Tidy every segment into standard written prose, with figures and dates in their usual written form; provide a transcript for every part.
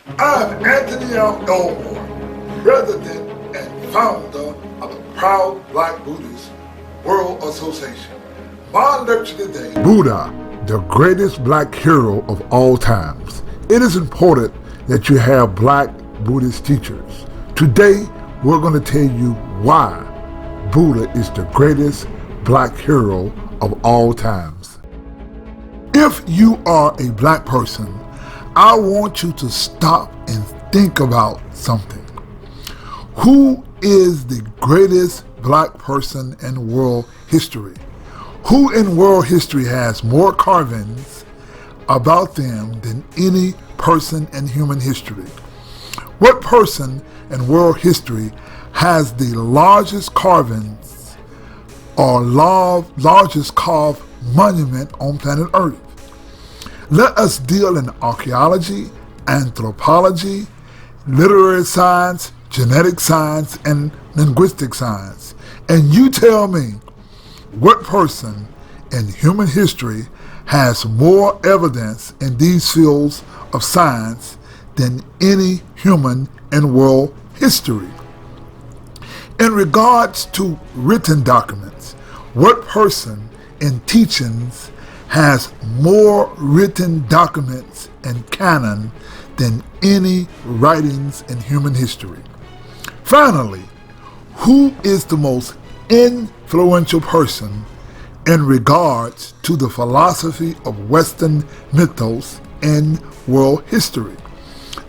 I'm Anthony Elmore, President and Founder of the proud Black Buddhist World Association. My lecture today, Buddha, the greatest black hero of all times. It is important that you have black Buddhist teachers. Today, we're going to tell you why Buddha is the greatest black hero of all times. If you are a black person, I want you to stop and think about something. Who is the greatest black person in world history? Who in world history has more carvings about them than any person in human history? What person in world history has the largest carvings or largest carved monument on planet Earth? Let us deal in archaeology, anthropology, literary science, genetic science, and linguistic science. And you tell me, what person in human history has more evidence in these fields of science than any human in world history? In regards to written documents, what person in teachings has more written documents and canon than any writings in human history? Finally, who is the most influential person in regards to the philosophy of Western mythos in world history?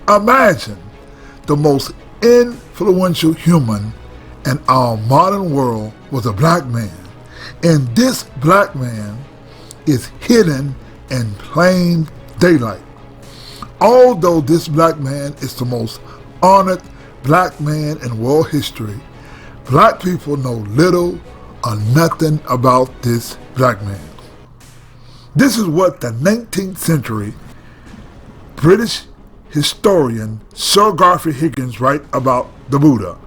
Imagine the most influential human in our modern world was a black man, and this black man is hidden in plain daylight. Although this black man is the most honored black man in world history, black people know little or nothing about this black man. This is what the 19th century British historian Sir Godfrey Higgins writes about the Buddha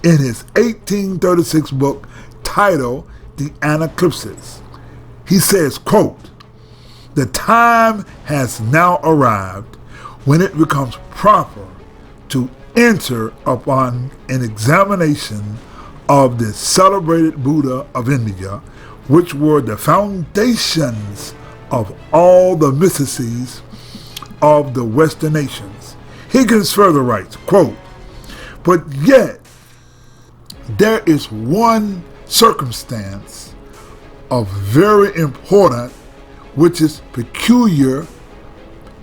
in his 1836 book titled The Anaclipsis. He says, quote, "The time has now arrived when it becomes proper to enter upon an examination of the celebrated Buddha of India, which were the foundations of all the mystics of the Western nations." Higgins further writes, quote, "But yet there is one circumstance of very important which is peculiar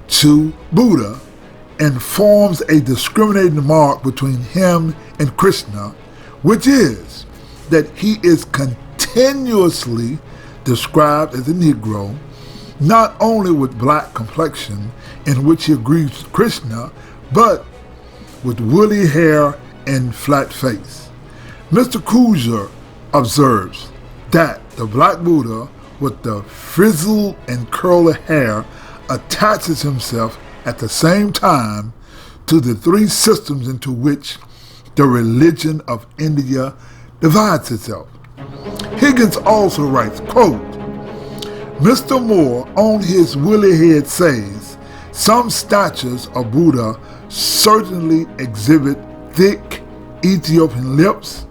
to Buddha and forms a discriminating mark between him and Krishna, which is that he is continuously described as a Negro, not only with black complexion, in which he agrees with Krishna, but with woolly hair and flat face." Mr. Kruger observes that the black Buddha with the frizzled and curly hair attaches himself at the same time to the three systems into which the religion of India divides itself. Higgins also writes, quote, "Mr. Moore on his woolly head says, some statues of Buddha certainly exhibit thick Ethiopian lips,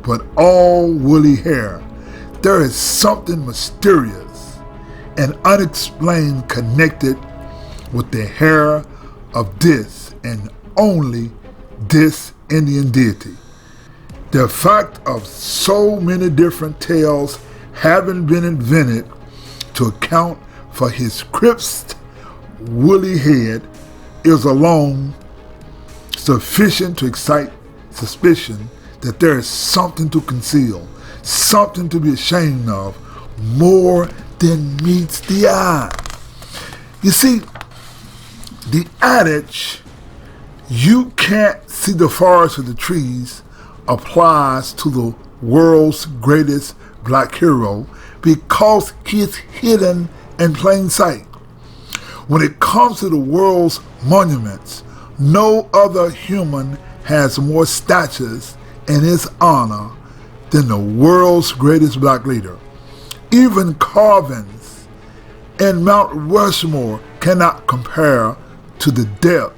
but all woolly hair. There is something mysterious and unexplained connected with the hair of this and only this Indian deity. The fact of so many different tales having been invented to account for his crisp, woolly head is alone sufficient to excite suspicion that there is something to conceal, something to be ashamed of, more than meets the eye." You see, the adage, "you can't see the forest for the trees," applies to the world's greatest black hero because he is hidden in plain sight. When it comes to the world's monuments, no other human has more statues in his honor than the world's greatest black leader. Even carvings in Mount Rushmore cannot compare to the depth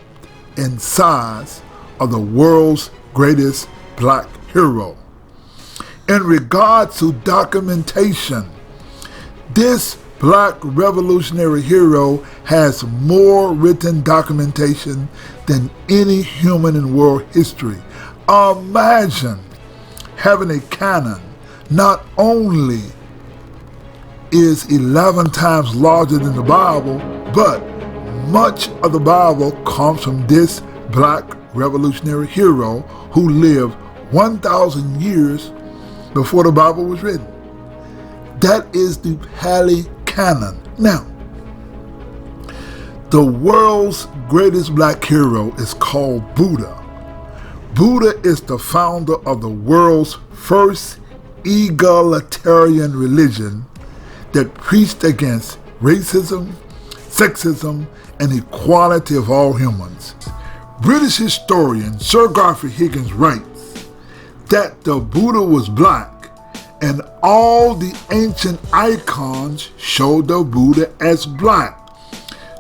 in size of the world's greatest black hero. In regard to documentation, this black revolutionary hero has more written documentation than any human in world history. Imagine having a canon not only is 11 times larger than the Bible, but much of the Bible comes from this black revolutionary hero who lived 1,000 years before the Bible was written. That is the Pali Cannon. Now, the world's greatest black hero is called Buddha. Buddha is the founder of the world's first egalitarian religion that preached against racism, sexism, and equality of all humans. British historian Sir Godfrey Higgins writes that the Buddha was black, and all the ancient icons show the Buddha as black.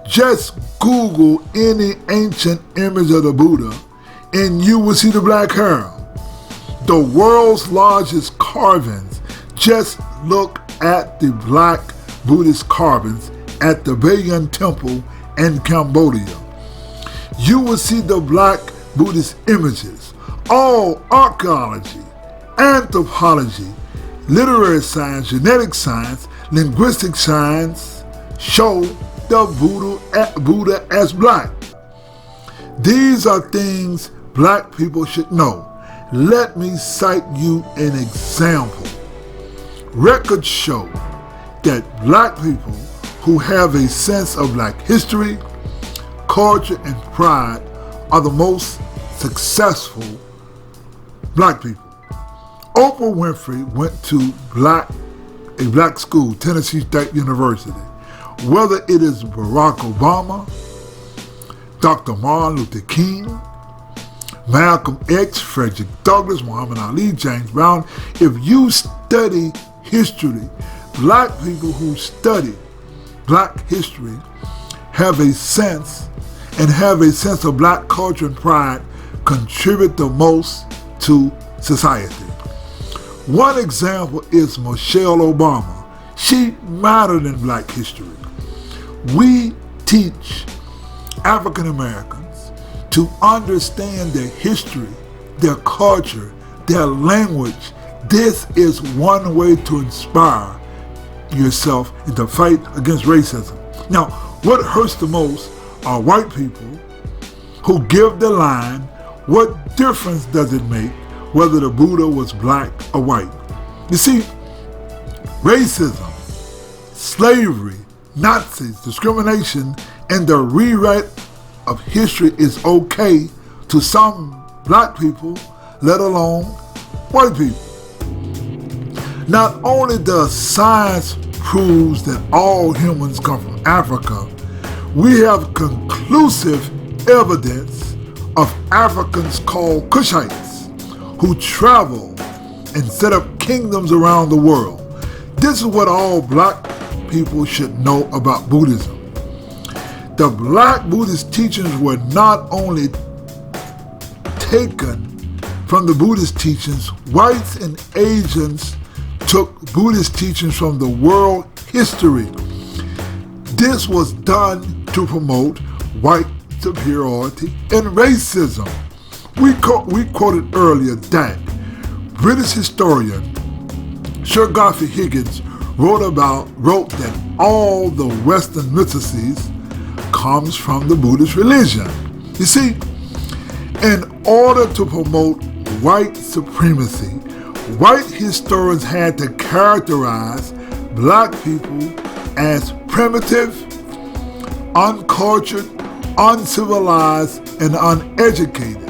Just Google any ancient image of the Buddha and you will see the black hair. The world's largest carvings, just look at the black Buddhist carvings at the Bayon Temple in Cambodia. You will see the black Buddhist images. All archaeology, anthropology, literary science, genetic science, linguistic science show the Buddha as black. These are things black people should know. Let me cite you an example. Records show that black people who have a sense of black history, culture, and pride are the most successful black people. Oprah Winfrey went to a black school, Tennessee State University. Whether it is Barack Obama, Dr. Martin Luther King, Malcolm X, Frederick Douglass, Muhammad Ali, James Brown, if you study history, black people who study black history have a sense of black culture and pride, contribute the most to society. One example is Michelle Obama. She mattered in black history. We teach African Americans to understand their history, their culture, their language. This is one way to inspire yourself in the fight against racism. Now, what hurts the most are white people who give the line, what difference does it make whether the Buddha was black or white? You see, racism, slavery, Nazis, discrimination, and the rewrite of history is okay to some black people, let alone white people. Not only does science prove that all humans come from Africa, we have conclusive evidence of Africans called Cushites who travel and set up kingdoms around the world. This is what all black people should know about Buddhism. The black Buddhist teachings were not only taken from the Buddhist teachings, whites and Asians took Buddhist teachings from the world history. This was done to promote white superiority and racism. We quoted earlier that British historian Sir Godfrey Higgins wrote that all the Western mysticism comes from the Buddhist religion. You see, in order to promote white supremacy, white historians had to characterize black people as primitive, uncultured, uncivilized, and uneducated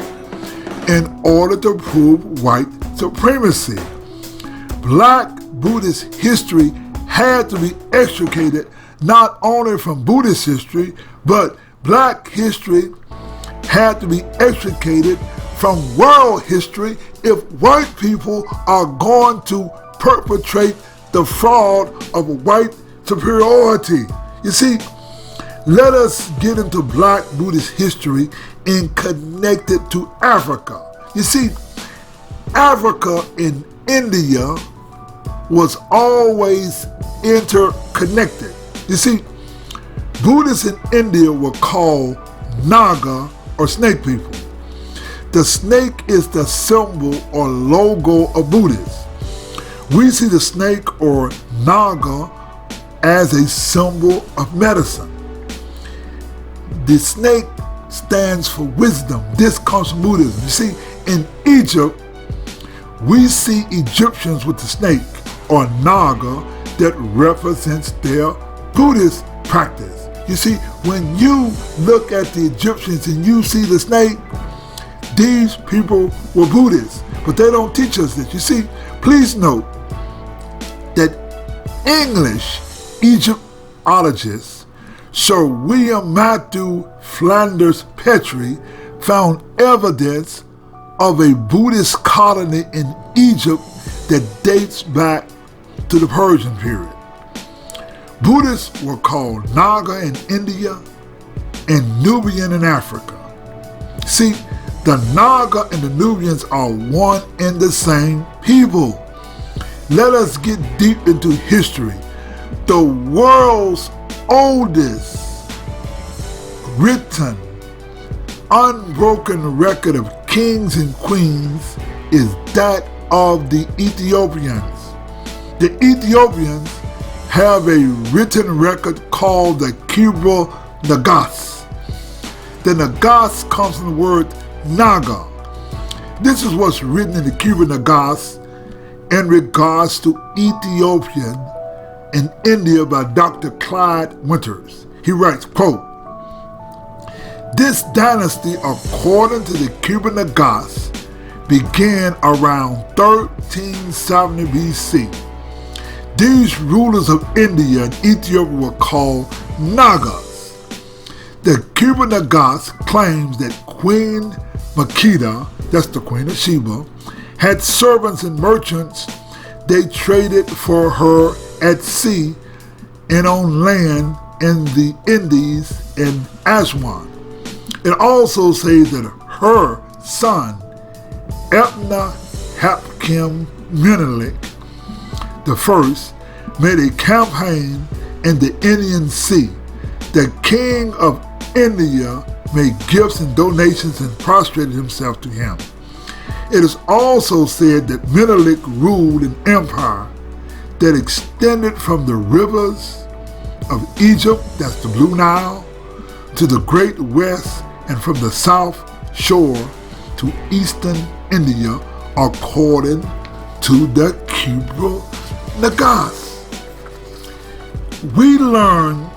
in order to prove white supremacy. Black Buddhist history had to be extricated not only from Buddhist history, but black history had to be extricated from world history if white people are going to perpetrate the fraud of white superiority. You see, let us get into black Buddhist history and connected to Africa. You see, Africa and India was always interconnected. You see, Buddhists in India were called Naga or snake people. The snake is the symbol or logo of Buddhists. We see the snake or Naga as a symbol of medicine. The snake stands for wisdom. This comes from Buddhism. You see, in Egypt, we see Egyptians with the snake or Naga that represents their Buddhist practice. You see, when you look at the Egyptians and you see the snake, these people were Buddhists, but they don't teach us this. You see, please note that English Egyptologist Sir William Matthew Flanders Petrie found evidence of a Buddhist colony in Egypt that dates back to the Persian period. Buddhists were called Naga in India and Nubian in Africa. See, the Naga and the Nubians are one and the same people. Let us get deep into history. The world's oldest written, unbroken record of kings and queens is that of the Ethiopians. The Ethiopians have a written record called the Kibra Nagas. The Nagas comes from the word Naga. This is what's written in the Kibra Nagas in regards to Ethiopian in India by Dr. Clyde Winters. He writes, quote, "This dynasty, according to the Kibra Nagas, began around 1370 BC. These rulers of India and Ethiopia were called Nagas. The Kibra Nagas claims that Queen Makeda, that's the Queen of Sheba, had servants and merchants they traded for her at sea and on land in the Indies and Aswan. It also says that her son, Epna Hapkim Menelik I, made a campaign in the Indian Sea. The king of India made gifts and donations and prostrated himself to him. It is also said that Menelik ruled an empire that extended from the rivers of Egypt, that's the Blue Nile, to the Great West, and from the South Shore to Eastern India, according to the Kibra Nagas. We learn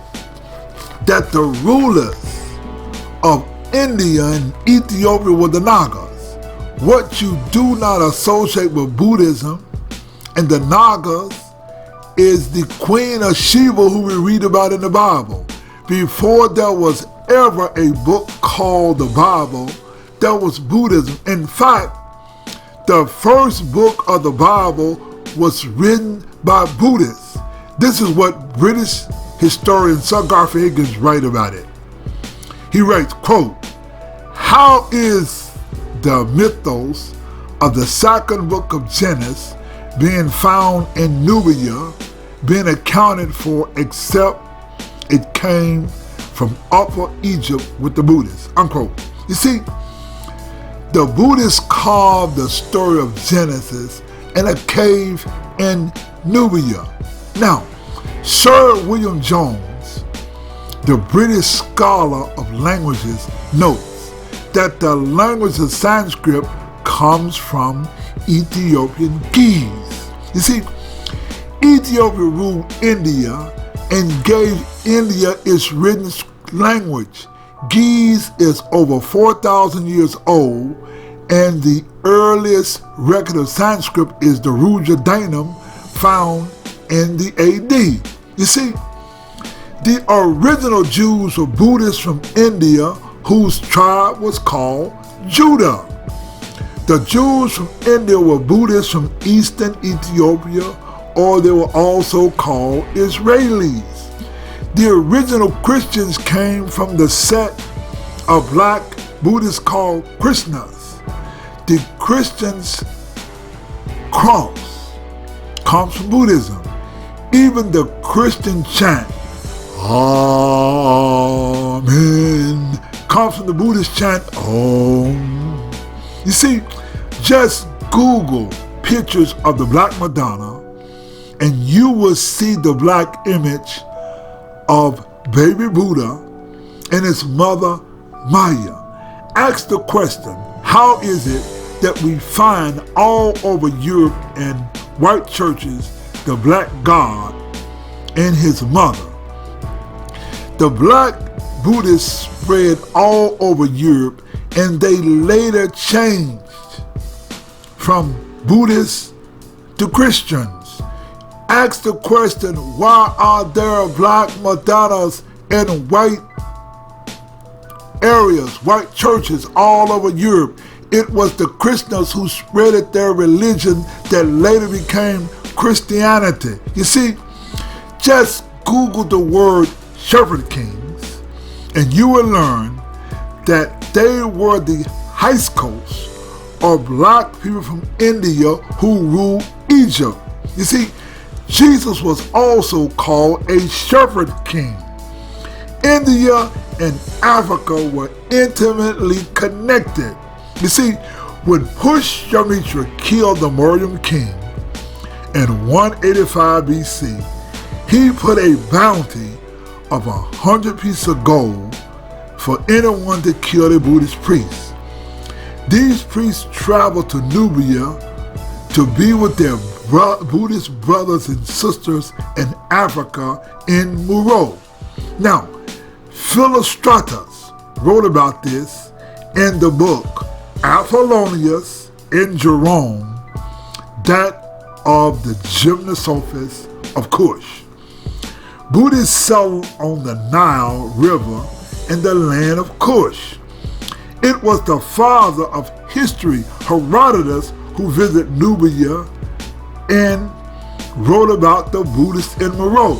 that the rulers of India and Ethiopia were the Nagas. What you do not associate with Buddhism and the Nagas is the Queen of Sheba who we read about in the Bible. Before there was ever a book called the Bible, there was Buddhism. In fact, the first book of the Bible was written by Buddhists. This is what British historian Sir Garfield Higgins writes about it. He writes, quote, "How is the mythos of the second book of Genesis being found in Nubia being accounted for except it came from Upper Egypt with the Buddhists," unquote. You see, the Buddhists carved the story of Genesis in a cave in Nubia. Now, Sir William Jones, the British scholar of languages, notes that the language of Sanskrit comes from Ethiopian Ge'ez. You see, Ethiopia ruled India and gave India its written language. Ge'ez is over 4,000 years old, and the earliest record of Sanskrit is the Rujadanam found in the AD. You see, the original Jews were Buddhists from India whose tribe was called Judah. The Jews from India were Buddhists from eastern Ethiopia, or they were also called Israelis. The original Christians came from the sect of Black Buddhists call Krishnas. The Christian's cross comes from Buddhism. Even the Christian chant, Amen, comes from the Buddhist chant, Om. You see, just Google pictures of the Black Madonna and you will see the black image of baby Buddha and his mother Maya. Ask the question, how is it that we find all over Europe and white churches the black God and his mother? The black Buddhists spread all over Europe and they later changed from Buddhists to Christians. Ask the question, why are there black Madonnas in white areas, white churches all over Europe? It was the Christians who spreaded their religion that later became Christianity. You see, just Google the word Shepherd Kings and you will learn that they were the Hyksos, or black people from India who ruled Egypt. You see, Jesus was also called a Shepherd King. India and Africa were intimately connected. You see, when Pushmitra killed the Mauryan king in 185 BC, he put a bounty of 100 pieces of gold for anyone that killed a Buddhist priest. These priests traveled to Nubia to be with their Buddhist brothers and sisters in Africa in Muro. Now, Philostratus wrote about this in the book Apollonius and Jerome, that of the Gymnosophists of Kush. Buddhists settled on the Nile River in the land of Kush. It was the father of history, Herodotus, who visited Nubia and wrote about the Buddhists in Moro.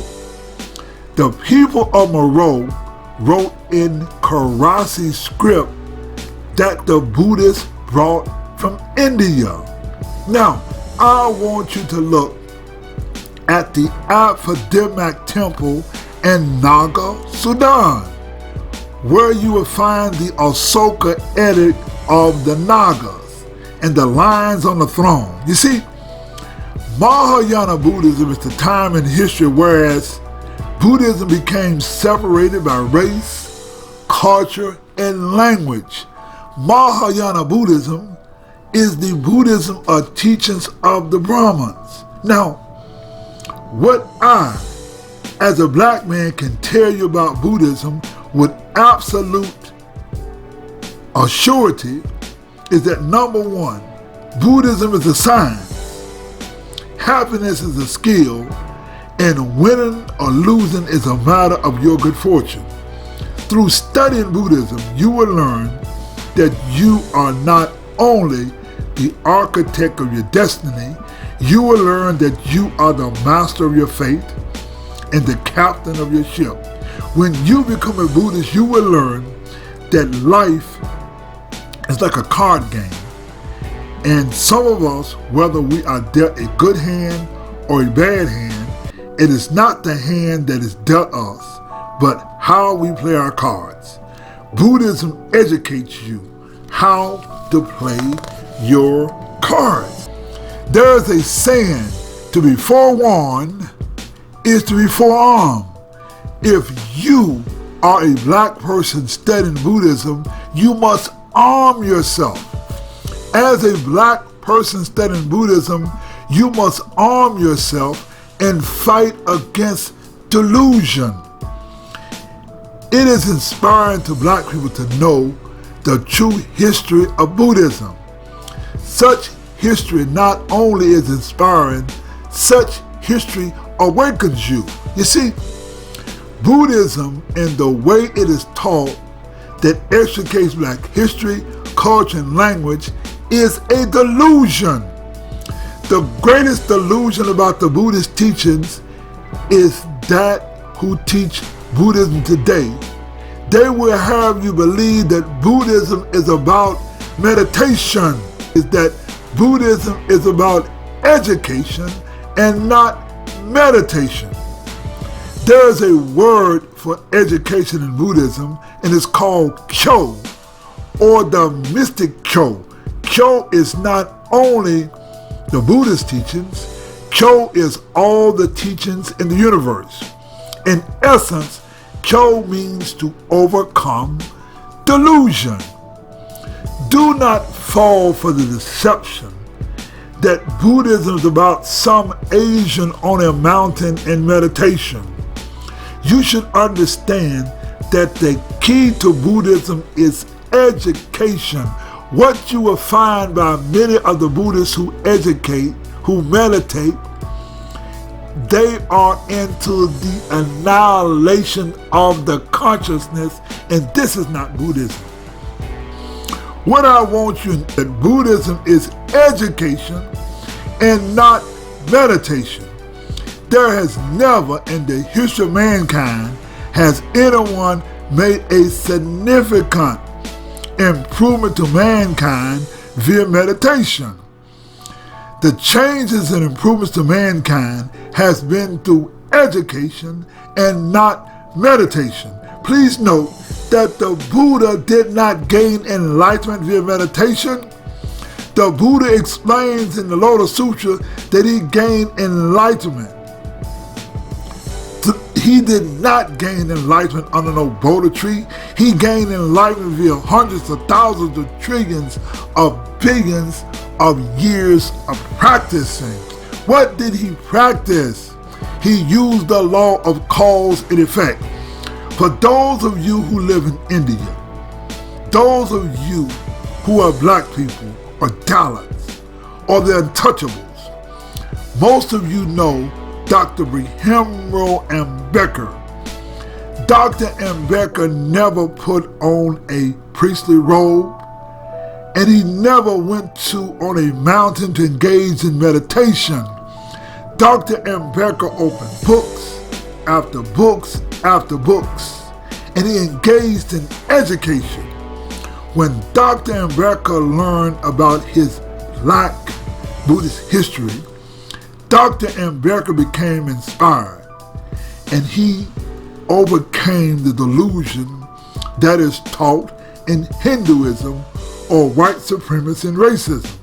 The people of Moro wrote in Kharosthi script that the Buddhists brought from India. Now, I want you to look at the Apadimak Temple in Naga, Sudan, where you will find the Asoka edict of the Nagas and the lions on the throne. You see, Mahayana Buddhism is the time in history whereas Buddhism became separated by race, culture, and language. Mahayana Buddhism is the Buddhism of teachings of the Brahmins. Now, what I, as a black man, can tell you about Buddhism with absolute assurity is that number one, Buddhism is a science, happiness is a skill, and winning or losing is a matter of your good fortune. Through studying Buddhism, you will learn that you are not only the architect of your destiny, you will learn that you are the master of your fate and the captain of your ship. When you become a Buddhist, you will learn that life is like a card game. And some of us, whether we are dealt a good hand or a bad hand, it is not the hand that is dealt us, but how we play our cards. Buddhism educates you how to play your cards. There is a saying, to be forewarned is to be forearmed. If you are a black person studying Buddhism, you must arm yourself. As a black person studying Buddhism, you must arm yourself and fight against delusion. It is inspiring to black people to know the true history of Buddhism. Such history not only is inspiring, such history awakens you. You see, Buddhism and the way it is taught that extricates black history, culture, and language is a delusion. The greatest delusion about the Buddhist teachings is that who teach Buddhism today, They will have you believe that Buddhism is about meditation, is that Buddhism is about education and not meditation. There is a word for education in Buddhism, and it's called Kyo, or the mystic Kyo. Kyo is not only the Buddhist teachings, Kyo is all the teachings in the universe. In essence, Kyo means to overcome delusion. Do not fall for the deception that Buddhism is about some Asian on a mountain in meditation. You should understand that the key to Buddhism is education. What you will find by many of the Buddhists who educate, who meditate, they are into the annihilation of the consciousness, and this is not Buddhism. What I want you to know is that Buddhism is education and not meditation. There has never in the history of mankind has anyone made a significant improvement to mankind via meditation. The changes and improvements to mankind has been through education and not meditation. Please note that the Buddha did not gain enlightenment via meditation. The Buddha explains in the Lotus Sutra that he gained enlightenment. He did not gain enlightenment under no Bodhi tree. He gained enlightenment via hundreds of thousands of trillions of billions of years of practicing. What did he practice? He used the law of cause and effect. For those of you who live in India, those of you who are black people or Dalits or the untouchables, most of you know Dr. Brahimro Ambedkar. Dr. Ambedkar never put on a priestly robe, and he never went on a mountain to engage in meditation. Dr. Ambedkar opened books after books after books, and he engaged in education. When Dr. Ambedkar learned about his Black Buddhist history, Dr. Ambedkar became inspired, and he overcame the delusion that is taught in Hinduism or white supremacy and racism.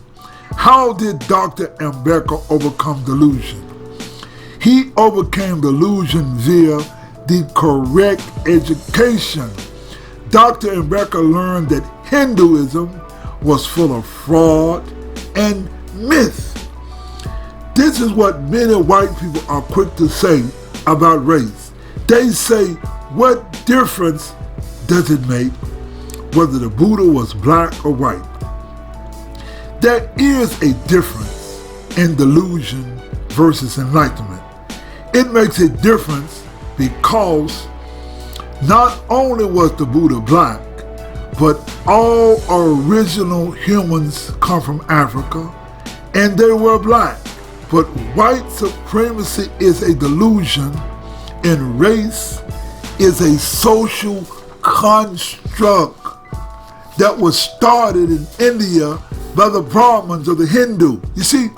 How did Dr. Ambedkar overcome delusion? He overcame delusion via the correct education. Dr. Ambedkar learned that Hinduism was full of fraud and myth. This is what many white people are quick to say about race. They say, what difference does it make whether the Buddha was black or white? There is a difference in delusion versus enlightenment. It makes a difference because not only was the Buddha black, but all original humans come from Africa, and they were black. But white supremacy is a delusion, and race is a social construct that was started in India by the Brahmins or the Hindu. You see,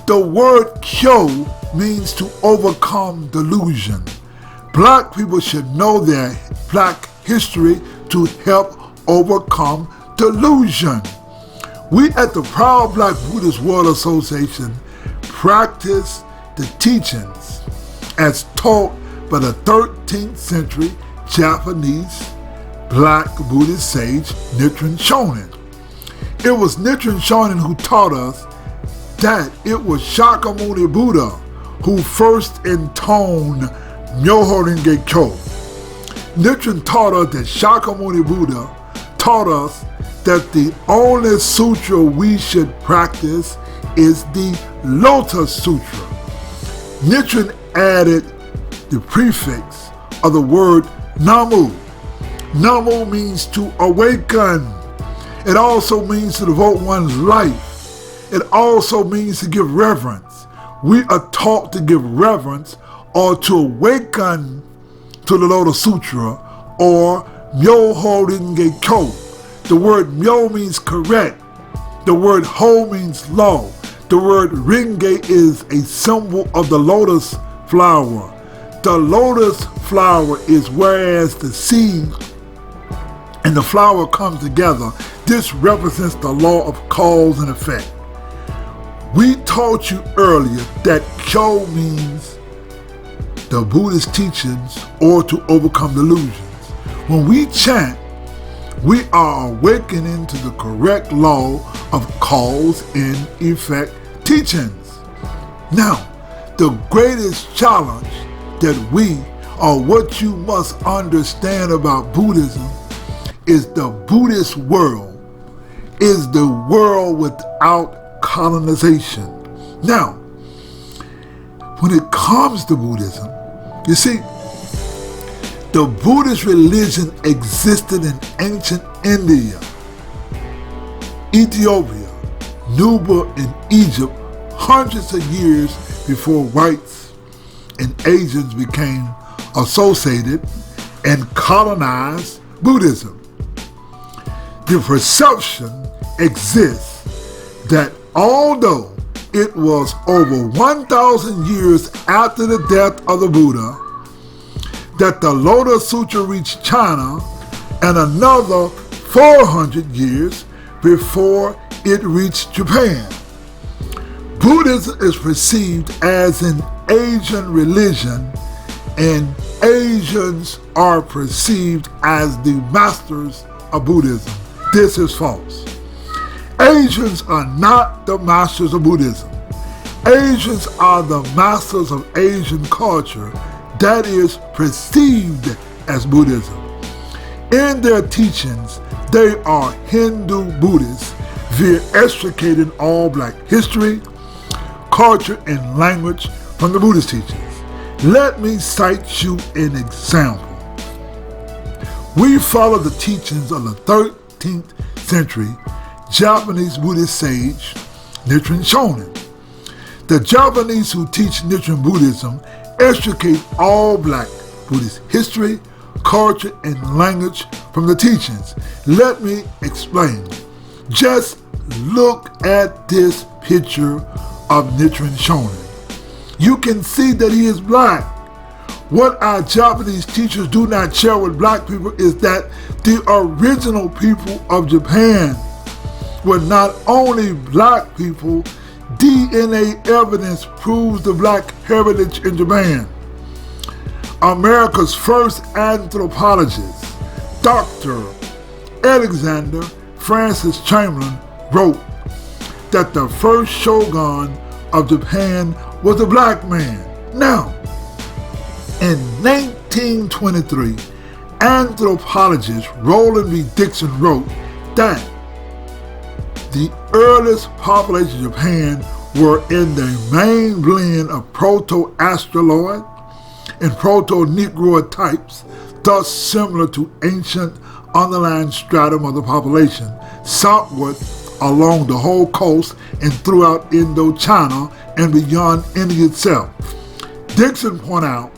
the word Kyo means to overcome delusion. Black people should know their black history to help overcome delusion. We at the Proud Black Buddhist World Association practice the teachings as taught by the 13th century Japanese Black Buddhist sage Nichiren Shonin. It was Nichiren Shonin who taught us that it was Shakyamuni Buddha who first intoned Myoho Renge Kyo. Nichiren taught us that Shakyamuni Buddha taught us that the only sutra we should practice is the Lotus Sutra. Nichiren added the prefix of the word Namu. Namu means to awaken. It also means to devote one's life. It also means to give reverence. We are taught to give reverence or to awaken to the Lotus Sutra or Myoho Renge Kyo. The word Myo means correct. The word Ho means law. The word Renge is a symbol of the lotus flower. The lotus flower is whereas the seed and the flower come together. This represents the law of cause and effect. We taught you earlier that Kyo means the Buddhist teachings or to overcome delusions. When we chant, we are awakening to the correct law of cause and effect teachings. Now, the greatest challenge that we, or what you must understand about Buddhism, is the Buddhist world is the world without colonization. Now, when it comes to Buddhism, you see, the Buddhist religion existed in ancient India, Ethiopia, Nubia, and Egypt hundreds of years before whites and Asians became associated and colonized Buddhism. The perception exists that although it was over 1,000 years after the death of the Buddha that the Lotus Sutra reached China, and another 400 years before it reached Japan. Buddhism is perceived as an Asian religion, and Asians are perceived as the masters of Buddhism. This is false. Asians are not the masters of Buddhism. Asians are the masters of Asian culture that is perceived as Buddhism. In their teachings, they are Hindu Buddhists via extricating all black history, culture, and language from the Buddhist teachings. Let me cite you an example. We follow the teachings of the 13th century Japanese Buddhist sage Nichiren Shonin. The Japanese who teach Nichiren Buddhism extricate all black Buddhist history, culture, and language from the teachings. Let me explain. Just look at this picture of Nichiren Shonin. You can see that he is black. What our Japanese teachers do not share with black people is that the original people of Japan were not only black people. DNA evidence proves the black heritage in Japan. America's first anthropologist, Dr. Alexander Francis Chamberlain, wrote that the first shogun of Japan was a black man. Now, in 1923, anthropologist Roland B. Dixon wrote that the earliest population of Japan were in the main blend of Proto-Australoid and Proto-Negroid types, thus similar to ancient underlying stratum of the population, southward along the whole coast and throughout Indochina and beyond India itself. Dixon pointed out,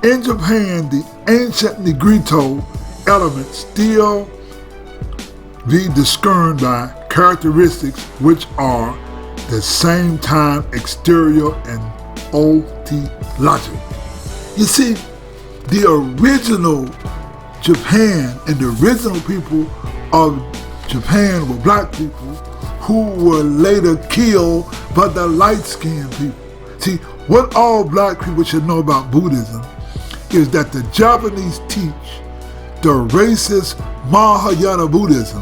in Japan, the ancient Negrito elements still be discerned by characteristics which are the same time exterior and ontologic. You see, the original Japan and the original people of Japan were black people who were later killed by the light-skinned people. See, what all black people should know about Buddhism is that the Japanese teach the racist Mahayana Buddhism,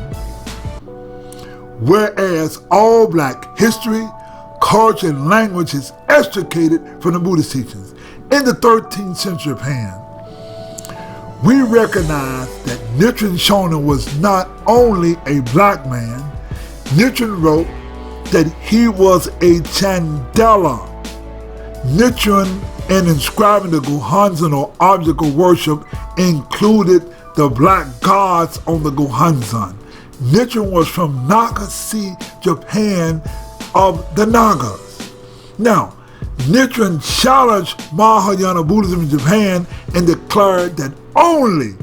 whereas all black history, culture, and language is extricated from the Buddhist teachings. In the 13th century Japan, we recognize that Nichiren Shonin was not only a black man. Nichiren wrote that he was a Chandala. Nichiren, in inscribing the Gohanzan or object of worship, included the black gods on the Gohanzan. Nichiren was from Nagasaki, Japan, of the Nagas. Now, Nichiren challenged Mahayana Buddhism in Japan and declared that only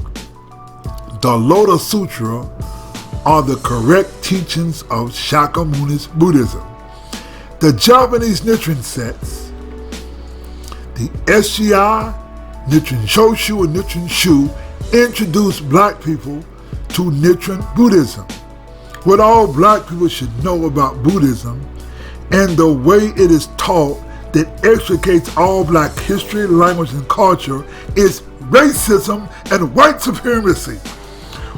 the Lotus Sutra are the correct teachings of Shakyamuni's Buddhism. The Japanese Nichiren sects, the SGI, Nichiren Shoshu, and Nichiren Shu, introduced black people to Nichiren Buddhism. What all black people should know about Buddhism and the way it is taught that extricates all black history, language, and culture is racism and white supremacy.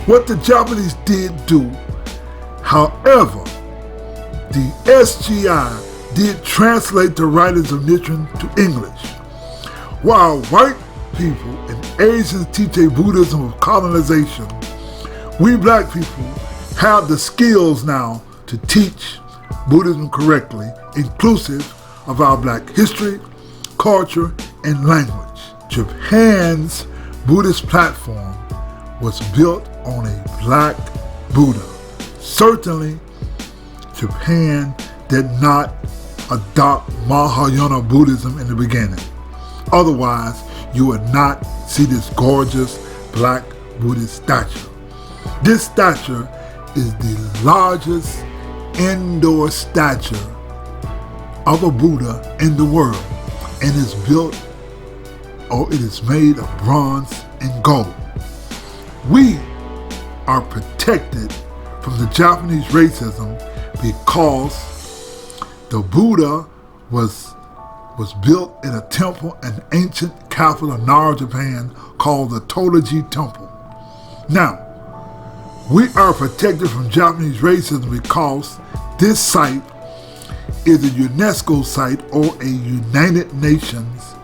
What the Japanese did do, however, the SGI did translate the writings of Nichiren to English. While white people and Asians teach a Buddhism of colonization, we black people have the skills now to teach Buddhism correctly, inclusive of our black history, culture, and language. Japan's Buddhist platform was built on a black Buddha. Certainly, Japan did not adopt Mahayana Buddhism in the beginning. Otherwise, you would not see this gorgeous black Buddhist statue. This statue is the largest indoor statue of a Buddha in the world, and is built, or it is made of bronze and gold. We are protected from the Japanese racism because the Buddha was built in a temple in ancient capital of Nara, Japan, called the Todaiji Temple. Now, we are protected from Japanese racism because this site is a UNESCO site or a United Nations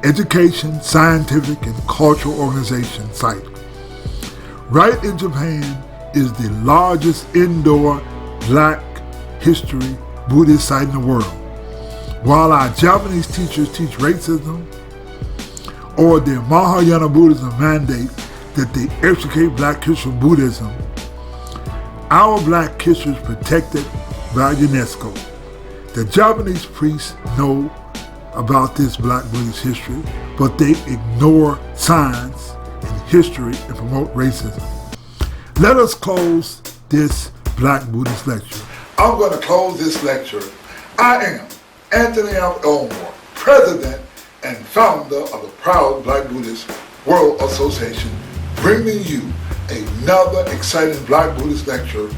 education, scientific, and cultural organization site. Right in Japan is the largest indoor black history Buddhist site in the world. While our Japanese teachers teach racism, or their Mahayana Buddhism mandate that they extricate black history from Buddhism, our black history is protected by UNESCO. The Japanese priests know about this black Buddhist history, but they ignore science and history and promote racism. Let us close this Black Buddhist lecture. I'm going to close this lecture. I am Anthony F. Elmore, President and Founder of the proud Black Buddhist World Association, bringing you another exciting Black Buddhist lecture